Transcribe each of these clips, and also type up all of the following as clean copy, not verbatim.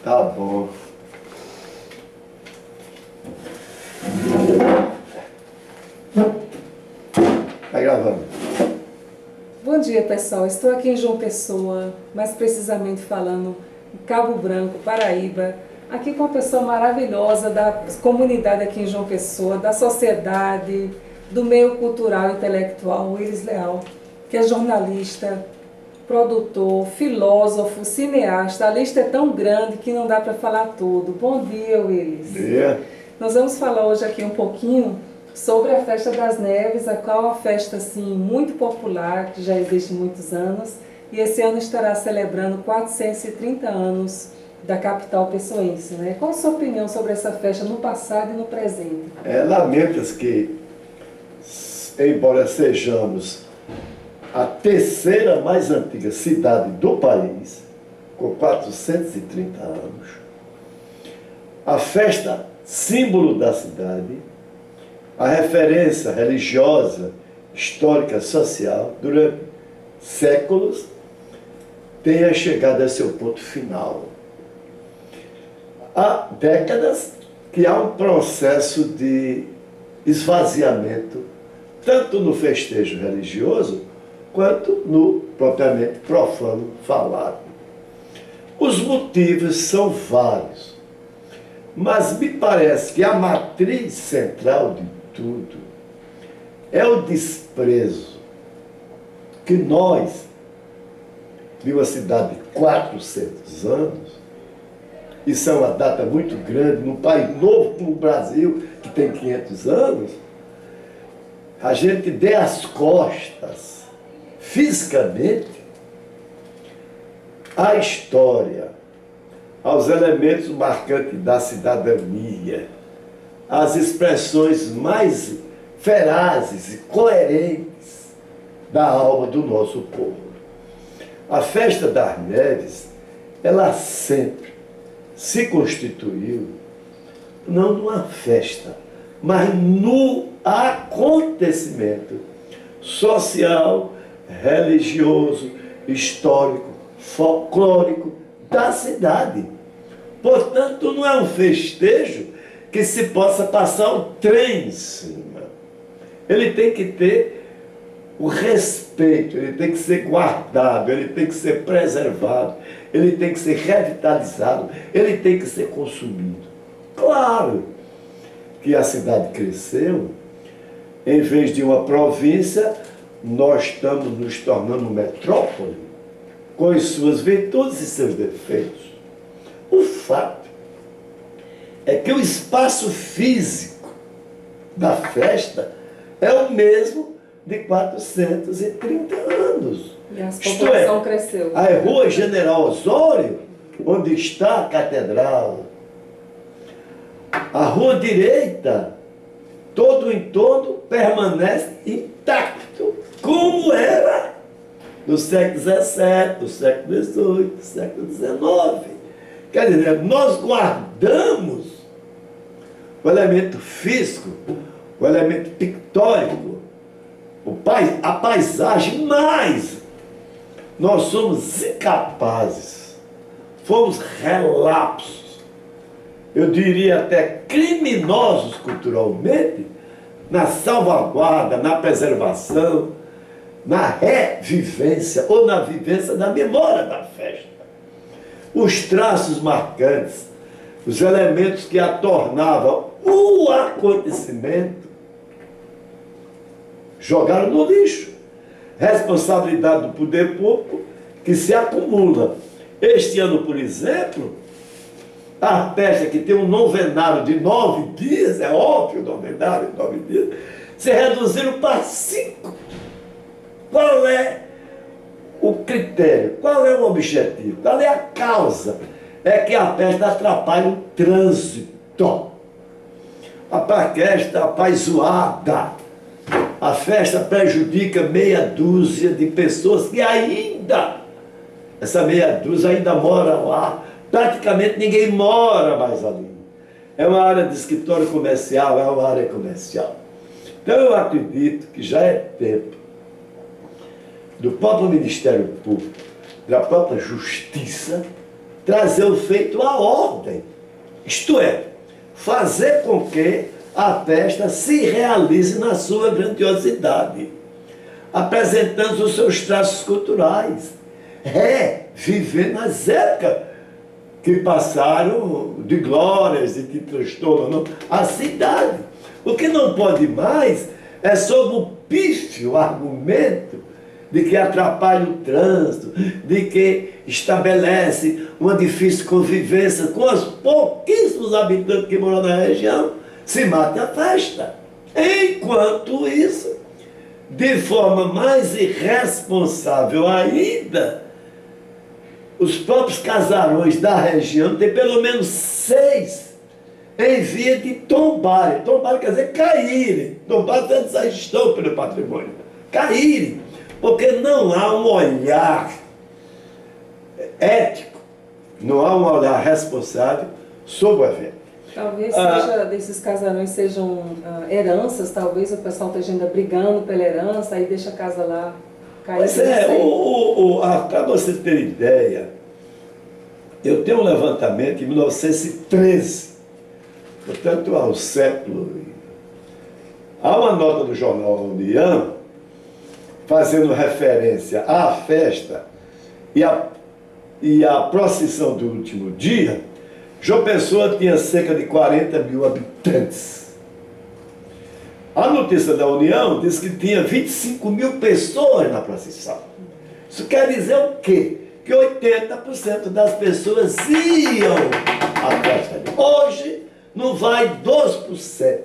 Tá bom. Tá gravando. Bom dia, pessoal. Estou aqui em João Pessoa, mais precisamente falando em Cabo Branco, Paraíba. Aqui com uma pessoa maravilhosa da comunidade aqui em João Pessoa, da sociedade, do meio cultural e intelectual, Willis Leal, que é jornalista, produtor, filósofo, cineasta. A lista é tão grande que não dá para falar tudo. Bom dia, Willis. Bom dia. Nós vamos falar hoje aqui um pouquinho sobre a Festa das Neves, a qual é uma festa assim, muito popular, que já existe há muitos anos, e esse ano estará celebrando 430 anos da capital pessoense. Né? Qual a sua opinião sobre essa festa no passado e no presente? Lamenta-se que, embora sejamos a terceira mais antiga cidade do país, com 430 anos, a festa símbolo da cidade, a referência religiosa, histórica, social, durante séculos, tenha chegado a seu ponto final. Há décadas que há um processo de esvaziamento, tanto no festejo religioso, quanto no propriamente profano falado. Os motivos são vários, mas me parece que a matriz central de tudo é o desprezo que nós, de uma cidade de 400 anos, isso é uma data muito grande, num país novo como o Brasil, que tem 500 anos, a gente dê as costas, fisicamente, à história, aos elementos marcantes da cidadania, às expressões mais ferazes e coerentes da alma do nosso povo. A Festa das Neves, ela sempre se constituiu, não numa festa, mas no acontecimento social, religioso, histórico, folclórico da cidade. Portanto, não é um festejo que se possa passar o trem em cima. Ele tem que ter o respeito, ele tem que ser guardado, ele tem que ser preservado, ele tem que ser revitalizado, ele tem que ser consumido. Claro que a cidade cresceu, em vez de uma província, nós estamos nos tornando metrópole, com as suas virtudes e seus defeitos. O fato é que o espaço físico da festa é o mesmo de 430 anos. E a população cresceu. A Rua General Osório, onde está a catedral, a rua direita, todo o entorno permanece intacto, como era no século XVII, no século XVIII, no século XIX. Quer dizer, nós guardamos o elemento físico, o elemento pictórico, a paisagem, mas nós somos incapazes, fomos relapsos, eu diria até criminosos culturalmente, na salvaguarda, na preservação, na revivência ou na vivência da memória da festa. Os traços marcantes, os elementos que a tornavam o acontecimento, jogaram no lixo. Responsabilidade do poder público que se acumula. Este ano, por exemplo, a festa que tem um novenário de 9 dias, é óbvio, novenário de 9 dias, se reduziram para 5. Qual é o critério? Qual é o objetivo? Qual é a causa? É que a festa atrapalha o trânsito. A festa apaizoada. A festa prejudica meia dúzia de pessoas que ainda, essa meia dúzia ainda mora lá. Praticamente ninguém mora mais ali. É uma área de escritório comercial, é uma área comercial. Então eu acredito que já é tempo do próprio Ministério Público, da própria Justiça, trazer o feito à ordem. Isto é, fazer com que a festa se realize na sua grandiosidade, apresentando os seus traços culturais. Viver nas épocas que passaram de glórias e de transtorno a cidade. O que não pode mais é sob o pífio argumento de que atrapalha o trânsito, de que estabelece uma difícil convivência com os pouquíssimos habitantes que moram na região, se mate a festa. Enquanto isso, de forma mais irresponsável ainda, os próprios casarões da região têm pelo menos 6 em via de tombarem. Tombarem quer dizer caírem. Tombarem já estão pelo patrimônio. Caírem. Porque não há um olhar ético, não há um olhar responsável sobre o evento. Talvez seja, desses casarões sejam heranças, talvez o pessoal esteja ainda brigando pela herança, aí deixa a casa lá cair. Pois para você ter ideia, eu tenho um levantamento em 1913, portanto ao século. Há uma nota do jornal União, fazendo referência à festa e à procissão do último dia. João Pessoa tinha cerca de 40 mil habitantes. A notícia da União diz que tinha 25 mil pessoas na procissão. Isso quer dizer o quê? Que 80% das pessoas iam à festa. Hoje não vai 2%.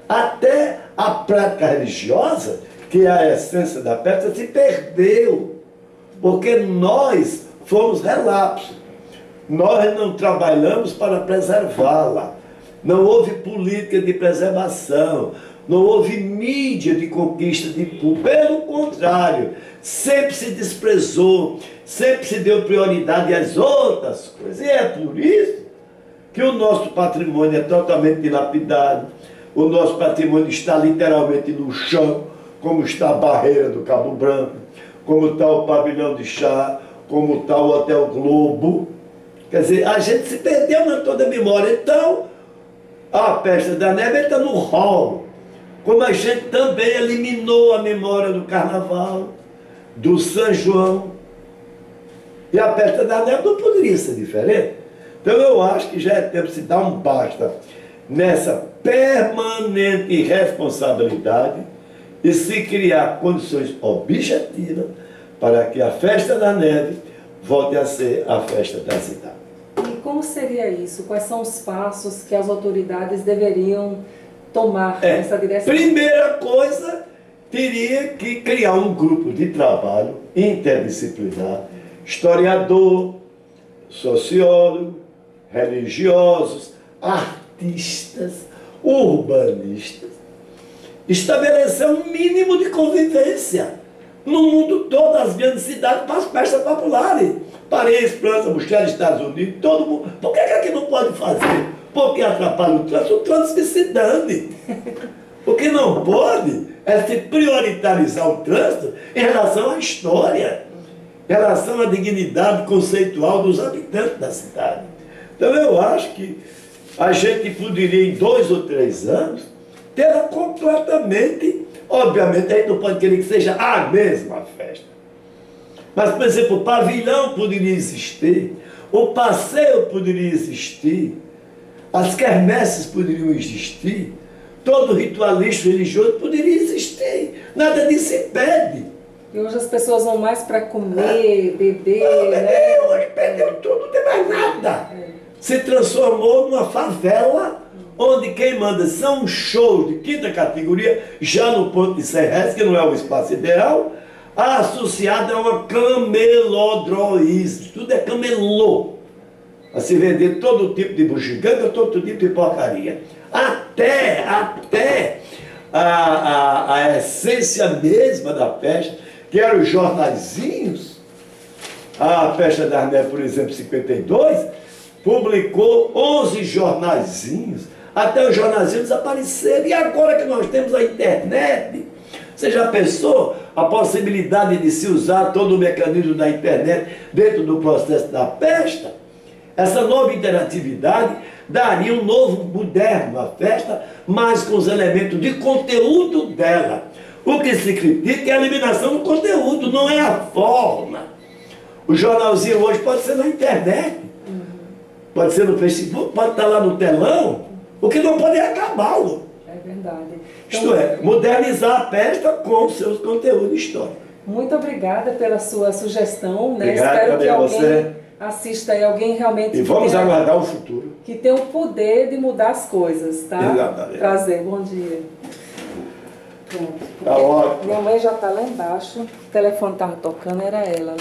Até a prática religiosa, que é a essência da festa, se perdeu. Porque nós fomos relapsos. Nós não trabalhamos para preservá-la. Não houve política de preservação. Não houve mídia de conquista de público. Pelo contrário, sempre se desprezou, sempre se deu prioridade às outras coisas. E é por isso que o nosso patrimônio é totalmente dilapidado. O nosso patrimônio está literalmente no chão, como está a barreira do Cabo Branco, como está o pavilhão de chá, como está o Hotel Globo. Quer dizer, a gente se perdeu na toda a memória. Então, a festa da neve está no hall. Como a gente também eliminou a memória do Carnaval, do São João. E a festa da neve não poderia ser diferente. Então eu acho que já é tempo de se dar um basta nessa permanente irresponsabilidade e se criar condições objetivas para que a festa da neve volte a ser a festa da cidade. E como seria isso? Quais são os passos que as autoridades deveriam tomar nessa direção? Primeira coisa, teria que criar um grupo de trabalho interdisciplinar, historiador, sociólogo, religiosos, artistas, urbanistas, estabelecer um mínimo de convivência no mundo todo, as grandes cidades, para as festas populares. Paris, França, Bruxelas, Estados Unidos, todo mundo. Por que aqui não pode fazer? Porque atrapalha o trânsito que se dane. O que não pode é se prioritarizar o trânsito em relação à história, em relação à dignidade conceitual dos habitantes da cidade. Então eu acho que a gente poderia, em 2 ou 3 anos, ter completamente, obviamente, a gente não pode querer que seja a mesma festa. Mas, por exemplo, o pavilhão poderia existir, o passeio poderia existir, as quermesses poderiam existir, todo ritualístico religioso poderia existir. Nada disso impede. E hoje as pessoas vão mais para comer, beber, Hoje perdeu tudo, não tem mais nada. Se transformou numa favela, onde quem manda são shows de quinta categoria, já no ponto de Serres, que não é o espaço ideal, associado a uma camelodroísmo. Tudo é camelô. A se vender todo tipo de bugiganga, todo tipo de porcaria. Até a essência mesma da festa, que eram os jornaizinhos. A festa da Arné, por exemplo, 52, publicou 11 jornaizinhos, até os jornaizinhos desapareceram. E agora que nós temos a internet, Você já pensou a possibilidade de se usar todo o mecanismo da internet dentro do processo da festa? Essa nova interatividade daria um novo moderno à festa, mas com os elementos de conteúdo dela. O que se critica é a eliminação do conteúdo, não é a forma. O jornalzinho hoje pode ser na internet, pode ser no Facebook, pode estar lá no telão. O que não pode é acabá-lo. É verdade. Isto é, modernizar a festa com os seus conteúdos históricos. Muito obrigada pela sua sugestão, né? Obrigado Espero que também a alguém você. assista e alguém realmente E vamos tenha, aguardar o futuro. que tenha o poder de mudar as coisas, tá? Exatamente. Prazer, bom dia. Pronto. Tá ótimo. Minha mãe já está lá embaixo, o telefone estava tocando, era ela, né?